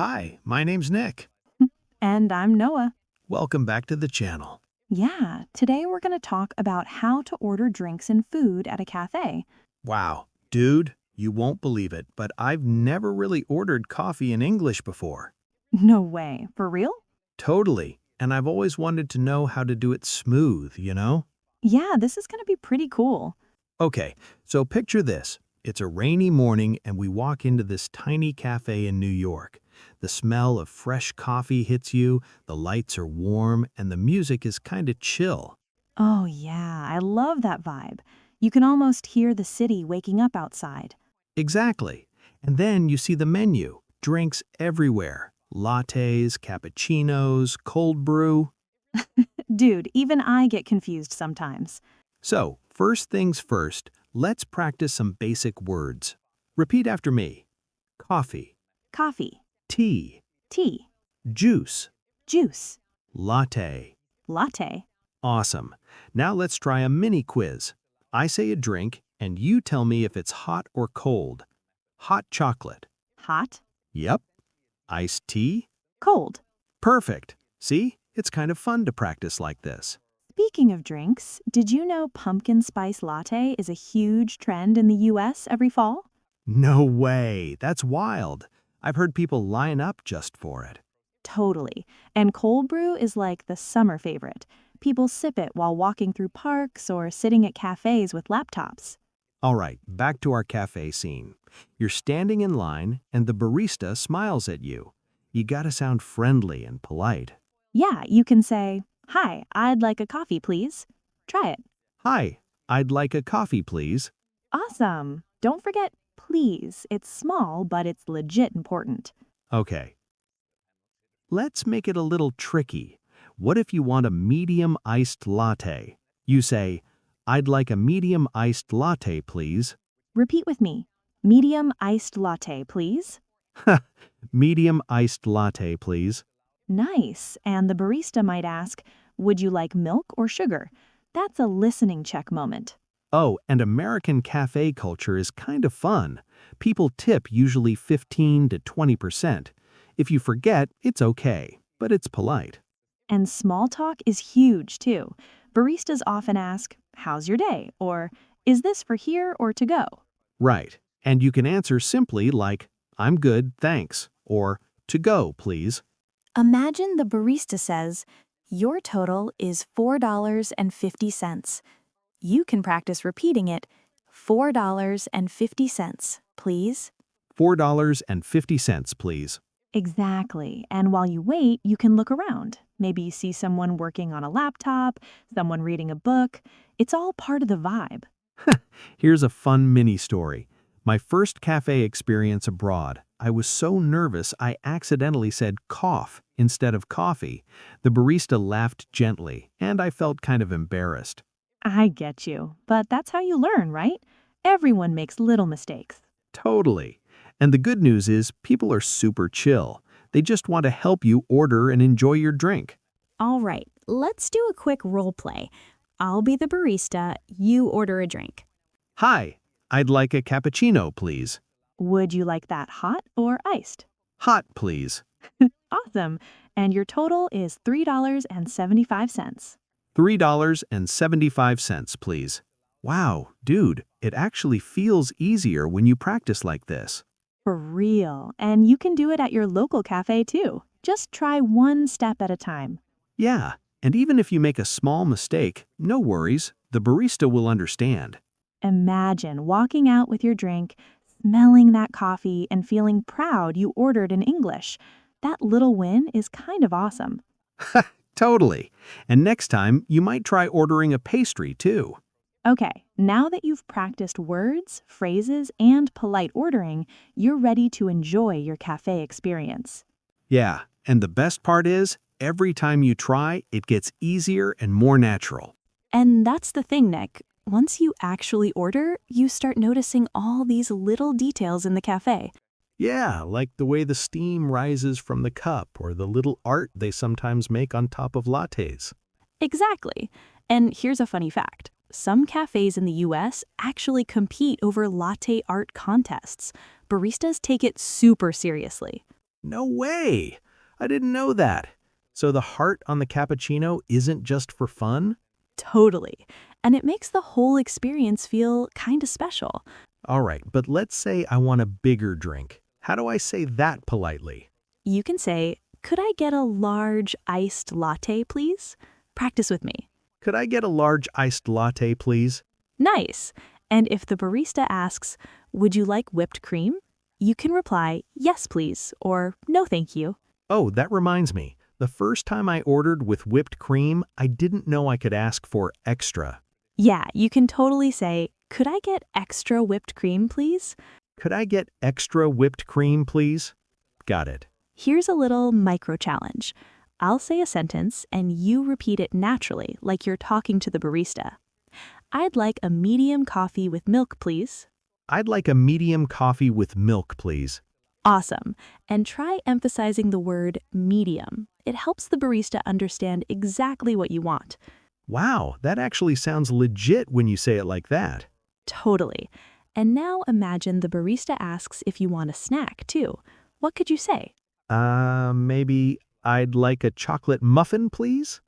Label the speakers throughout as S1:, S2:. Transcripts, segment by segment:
S1: Hi, my name's Nick.
S2: And I'm Noah.
S1: Welcome back to the channel.
S2: Yeah, today we're going to talk about how to order drinks and food at a cafe.
S1: Wow, dude, you won't believe it, but I've never really ordered coffee in English before.
S2: No way. For real?
S1: Totally. And I've always wanted to know how to do it smooth?
S2: Yeah, this is going to be pretty cool.
S1: Okay, so picture this. It's a rainy morning and we walk into this tiny cafe in New York. The smell of fresh coffee hits you, the lights are warm, and the music is kind of chill.
S2: Oh, yeah, I love that vibe. You can almost hear the city waking up outside.
S1: Exactly. And then you see the menu, drinks everywhere. Lattes, cappuccinos, cold brew.
S2: Dude, even I get confused sometimes.
S1: So, first things first, let's practice some basic words. Repeat after me. Coffee,
S2: Coffee,
S1: tea,
S2: tea,
S1: juice,
S2: juice,
S1: latte.
S2: latte.
S1: Awesome. Now let's try a mini quiz. I say a drink, and you tell me if it's hot or cold. Hot chocolate.
S2: Hot,
S1: Yep. Iced tea.
S2: cold.
S1: Perfect. See? It's kind of fun to practice like this.
S2: Speaking of drinks, did you know pumpkin spice latte is a huge trend in the US every fall?
S1: No way. That's wild. I've heard people line up just for it.
S2: Totally. And cold brew is like the summer favorite. People sip it while walking through parks or sitting at cafes with laptops.
S1: All right, back to our cafe scene. You're standing in line and the barista smiles at you. You gotta sound friendly and polite.
S2: Yeah, you can say, "Hi, I'd like a coffee, please." Try it.
S1: Hi, I'd like a coffee, please.
S2: Awesome. Don't forget, please. It's small, but it's legit important.
S1: Okay. Let's make it a little tricky. What if you want a medium iced latte? You say, I'd like a medium iced latte, please.
S2: Repeat with me. Medium iced latte, please.
S1: Medium iced latte, please.
S2: Nice. And the barista might ask, "Would you like milk or sugar?" That's a listening check moment.
S1: Oh, and American cafe culture is kind of fun. People tip usually 15 to 20%. If you forget, it's okay, but it's polite.
S2: And small talk is huge, too. Baristas often ask, "How's your day?" or "Is this for here or to go?"
S1: Right. And you can answer simply like, I'm good, thanks, or to go, please.
S3: Imagine the barista says, "Your total is $4.50. You can practice repeating it, $4.50, please.
S1: $4.50, please.
S2: Exactly. And while you wait, you can look around. Maybe you see someone working on a laptop, someone reading a book. It's all part of the vibe.
S1: Here's a fun mini story. My first cafe experience abroad. I was so nervous I accidentally said cough instead of coffee. The barista laughed gently, and I felt kind of embarrassed.
S2: I get you. But that's how you learn, right? Everyone makes little mistakes.
S1: Totally. And the good news is people are super chill. They just want to help you order and enjoy your drink.
S3: All right, let's do a quick role play. I'll be the barista, you order a drink.
S1: Hi, I'd like a cappuccino, please.
S2: Would you like that hot or iced?
S1: Hot, please.
S2: Awesome. And your total is $3.75.
S1: $3.75, please. Wow, dude, it actually feels easier when you practice like this.
S2: For real. And you can do it at your local cafe too. Just try one step at a time.
S1: Yeah, and even if you make a small mistake, no worries, the barista will understand.
S2: Imagine walking out with your drink, smelling that coffee, and feeling proud you ordered in English. That little win is kind of awesome.
S1: Totally. And next time, you might try ordering a pastry too.
S2: Okay, now that you've practiced words, phrases, and polite ordering, you're ready to enjoy your cafe experience.
S1: Yeah, and the best part is, every time you try, it gets easier and more natural.
S3: And that's the thing, Nick. Once you actually order, you start noticing all these little details in the cafe.
S1: Yeah, like the way the steam rises from the cup or the little art they sometimes make on top of lattes.
S3: Exactly. And here's a funny fact. Some cafes in the US actually compete over latte art contests. Baristas take it super seriously.
S1: No way! I didn't know that. So the heart on the cappuccino isn't just for fun?
S2: Totally. And it makes the whole experience feel kind of special.
S1: All right, but let's say I want a bigger drink. How do I say that politely?
S2: You can say, "Could I get a large iced latte, please?" Practice with me.
S1: Could I get a large iced latte, please?
S2: Nice. And if the barista asks, "Would you like whipped cream?" you can reply, "Yes, please," or "No, thank you."
S1: Oh, that reminds me. The first time I ordered with whipped cream, I didn't know I could ask for extra.
S2: Yeah, you can totally say, "Could I get extra whipped cream, please?"
S1: Could I get extra whipped cream, please? Got it.
S2: Here's a little micro challenge. I'll say a sentence and you repeat it naturally, like you're talking to the barista. "I'd like a medium coffee with milk, please."
S1: I'd like a medium coffee with milk, please.
S2: Awesome. And try emphasizing the word medium. It helps the barista understand exactly what you want.
S1: Wow, that actually sounds legit when you say it like that.
S2: Totally. And now imagine the barista asks if you want a snack, too. What could you say?
S1: Maybe I'd like a chocolate muffin, please?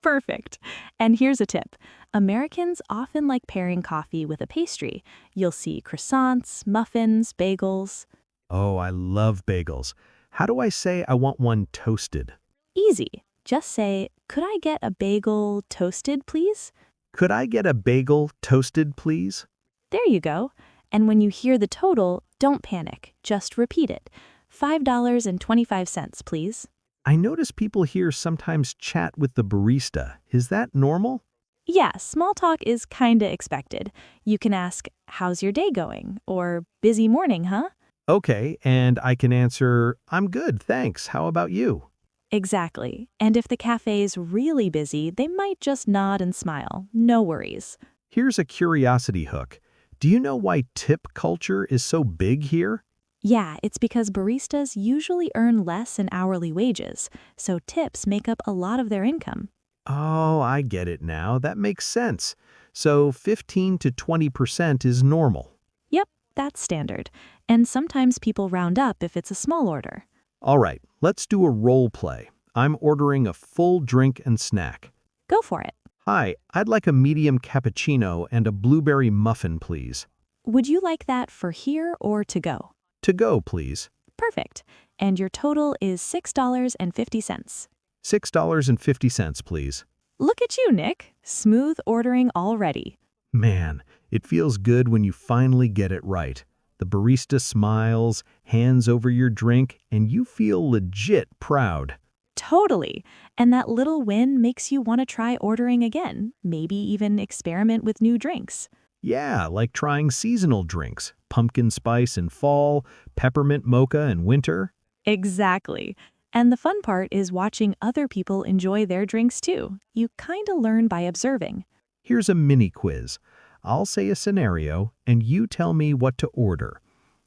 S2: Perfect. And here's a tip. Americans often like pairing coffee with a pastry. You'll see croissants, muffins, bagels.
S1: Oh, I love bagels. How do I say I want one toasted?
S2: Easy. Just say, "Could I get a bagel toasted, please?"
S1: Could I get a bagel toasted, please?
S2: There you go. And when you hear the total, don't panic. Just repeat it. $5.25, please.
S1: I notice people here sometimes chat with the barista. Is that normal?
S2: Yeah, small talk is kinda expected. You can ask, "How's your day going?" or "Busy morning, huh?"
S1: Okay, and I can answer, I'm good, thanks. How about you?
S2: Exactly. And if the cafe's really busy, they might just nod and smile. No worries.
S1: Here's a curiosity hook. Do you know why tip culture is so big here?
S2: Yeah, it's because baristas usually earn less in hourly wages, so tips make up a lot of their income.
S1: Oh, I get it now. That makes sense. So 15 to 20% is normal.
S2: Yep, that's standard. And sometimes people round up if it's a small order.
S1: All right, let's do a role play. I'm ordering a full drink and snack.
S2: Go for it.
S1: Hi, I'd like a medium cappuccino and a blueberry muffin, please.
S2: Would you like that for here or to go?
S1: To go, please.
S2: Perfect. And your total is $6.50.
S1: $6.50, please.
S2: Look at you, Nick. Smooth ordering already.
S1: Man, it feels good when you finally get it right. The barista smiles, hands over your drink, and you feel legit proud.
S2: Totally. And that little win makes you want to try ordering again, maybe even experiment with new drinks.
S1: Yeah, like trying seasonal drinks, pumpkin spice in fall, peppermint mocha in winter.
S2: Exactly. And the fun part is watching other people enjoy their drinks too. You kind of learn by observing.
S1: Here's a mini quiz. I'll say a scenario, and you tell me what to order.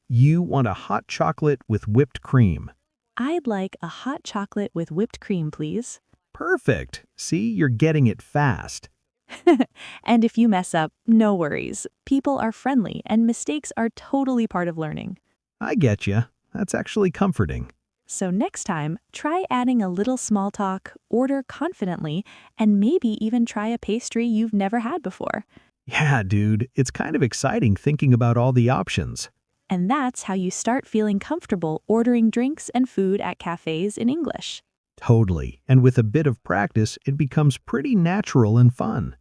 S1: You want a hot chocolate with whipped cream.
S2: "I'd like a hot chocolate with whipped cream, please."
S1: Perfect. See, you're getting it fast.
S2: And if you mess up, no worries. People are friendly and mistakes are totally part of learning.
S1: I get you. That's actually comforting.
S2: So next time, try adding a little small talk, order confidently, and maybe even try a pastry you've never had before.
S1: Yeah, dude, it's kind of exciting thinking about all the options.
S2: And that's how you start feeling comfortable ordering drinks and food at cafes in English.
S1: Totally. And with a bit of practice, it becomes pretty natural and fun.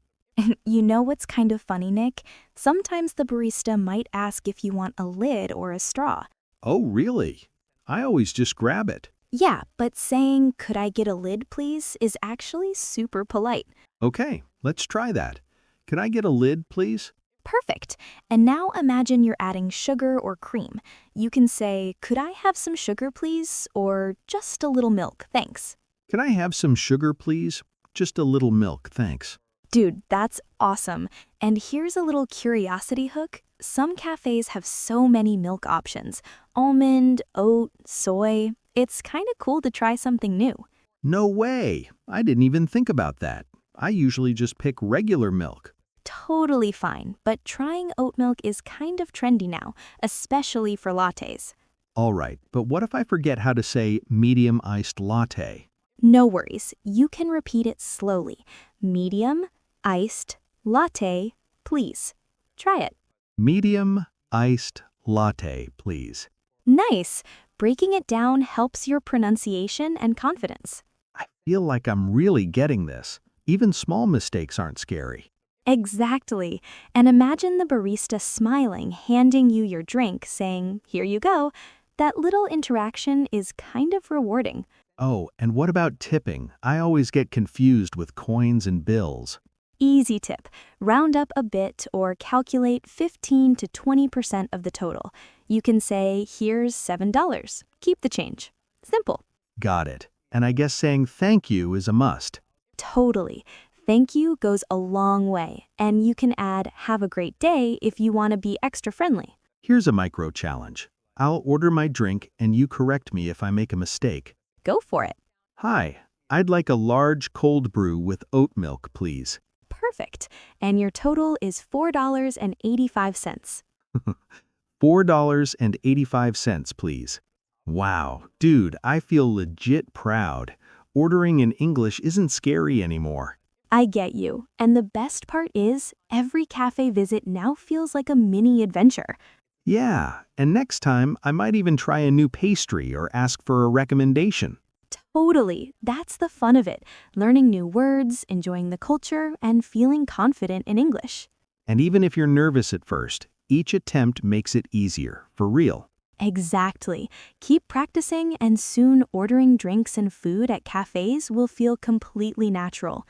S3: You know what's kind of funny, Nick? Sometimes the barista might ask if you want a lid or a straw.
S1: Oh, really? I always just grab it.
S3: Yeah, but saying, "Could I get a lid, please?" is actually super polite.
S1: Okay, let's try that. Can I get a lid, please?
S3: Perfect. And now imagine you're adding sugar or cream. You can say, "Could I have some sugar, please?" or "Just a little milk, thanks."
S1: Can I have some sugar, please? Just a little milk, thanks.
S3: Dude, that's awesome. And here's a little curiosity hook. Some cafes have so many milk options. Almond, oat, soy. It's kind of cool to try something new.
S1: No way! I didn't even think about that. I usually just pick regular milk.
S3: Totally fine, but trying oat milk is kind of trendy now, especially for lattes.
S1: All right, but what if I forget how to say medium iced latte?
S3: No worries, you can repeat it slowly. Medium, iced, latte, please. Try it.
S1: Medium iced latte, please.
S3: Nice! Breaking it down helps your pronunciation and confidence.
S1: I feel like I'm really getting this. Even small mistakes aren't scary.
S3: Exactly. And imagine the barista smiling, handing you your drink, saying, "Here you go." That little interaction is kind of rewarding.
S1: Oh, and what about tipping? I always get confused with coins and bills.
S3: Easy tip. Round up a bit or calculate 15 to 20% of the total. You can say, "Here's $7. Keep the change." Simple.
S1: Got it. And I guess saying thank you is a must.
S3: Totally. Thank you goes a long way, and you can add "have a great day" if you want to be extra friendly.
S1: Here's a micro challenge. I'll order my drink and you correct me if I make a mistake.
S3: Go for it.
S1: Hi, I'd like a large cold brew with oat milk, please.
S3: Perfect. And your total is $4.85.
S1: $4.85, please. Wow, dude, I feel legit proud. Ordering in English isn't scary anymore.
S3: I get you. And the best part is, every cafe visit now feels like a mini adventure.
S1: Yeah, and next time I might even try a new pastry or ask for a recommendation.
S3: Totally. That's the fun of it. Learning new words, enjoying the culture, and feeling confident in English.
S1: And even if you're nervous at first, each attempt makes it easier, for real.
S3: Exactly. Keep practicing, and soon ordering drinks and food at cafes will feel completely natural.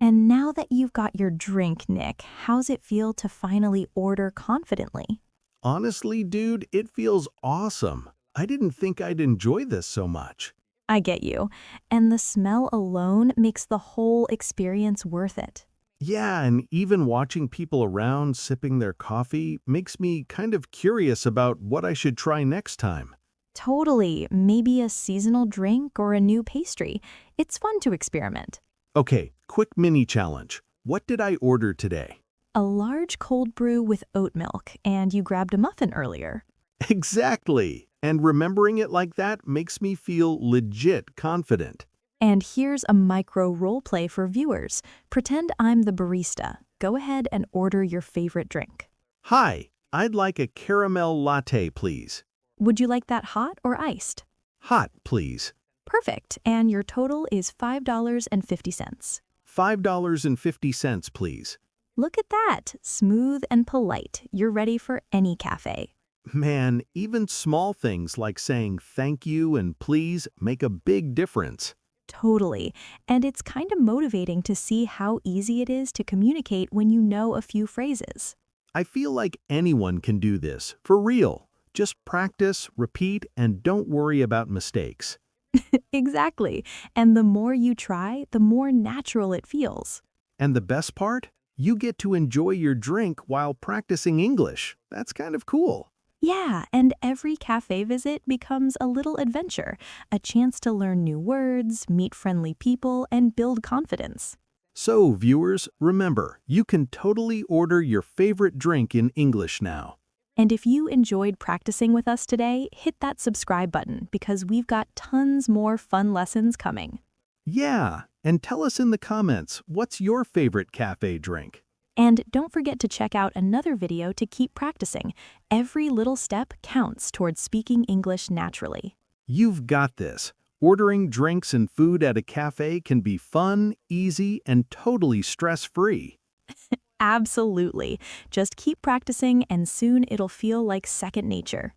S3: And now that you've got your drink, Nick, how's it feel to finally order confidently?
S1: Honestly, dude, it feels awesome. I didn't think I'd enjoy this so much.
S3: I get you. And the smell alone makes the whole experience worth it.
S1: Yeah, and even watching people around sipping their coffee makes me kind of curious about what I should try next time.
S3: Totally. Maybe a seasonal drink or a new pastry. It's fun to experiment.
S1: Okay, quick mini challenge. What did I order today?
S3: A large cold brew with oat milk, and you grabbed a muffin earlier.
S1: Exactly. And remembering it like that makes me feel legit confident.
S3: And here's a micro role play for viewers. Pretend I'm the barista. Go ahead and order your favorite drink.
S1: Hi, I'd like a caramel latte, please.
S3: Would you like that hot or iced?
S1: Hot, please.
S3: Perfect. And your total is $5.50.
S1: $5.50, please.
S3: Look at that. Smooth and polite. You're ready for any cafe.
S1: Man, even small things like saying thank you and please make a big difference.
S3: Totally. And it's kind of motivating to see how easy it is to communicate when you know a few phrases.
S1: I feel like anyone can do this, for real. Just practice, repeat, and don't worry about mistakes.
S3: Exactly. And the more you try, the more natural it feels.
S1: And the best part? You get to enjoy your drink while practicing English. That's kind of cool.
S3: Yeah, and every cafe visit becomes a little adventure, a chance to learn new words, meet friendly people, and build confidence.
S1: So, viewers, remember, you can totally order your favorite drink in English now.
S3: And if you enjoyed practicing with us today, hit that subscribe button because we've got tons more fun lessons coming.
S1: Yeah, and tell us in the comments, what's your favorite cafe drink?
S3: And don't forget to check out another video to keep practicing. Every little step counts towards speaking English naturally.
S1: You've got this. Ordering drinks and food at a cafe can be fun, easy, and totally stress-free.
S3: Absolutely. Just keep practicing and soon it'll feel like second nature.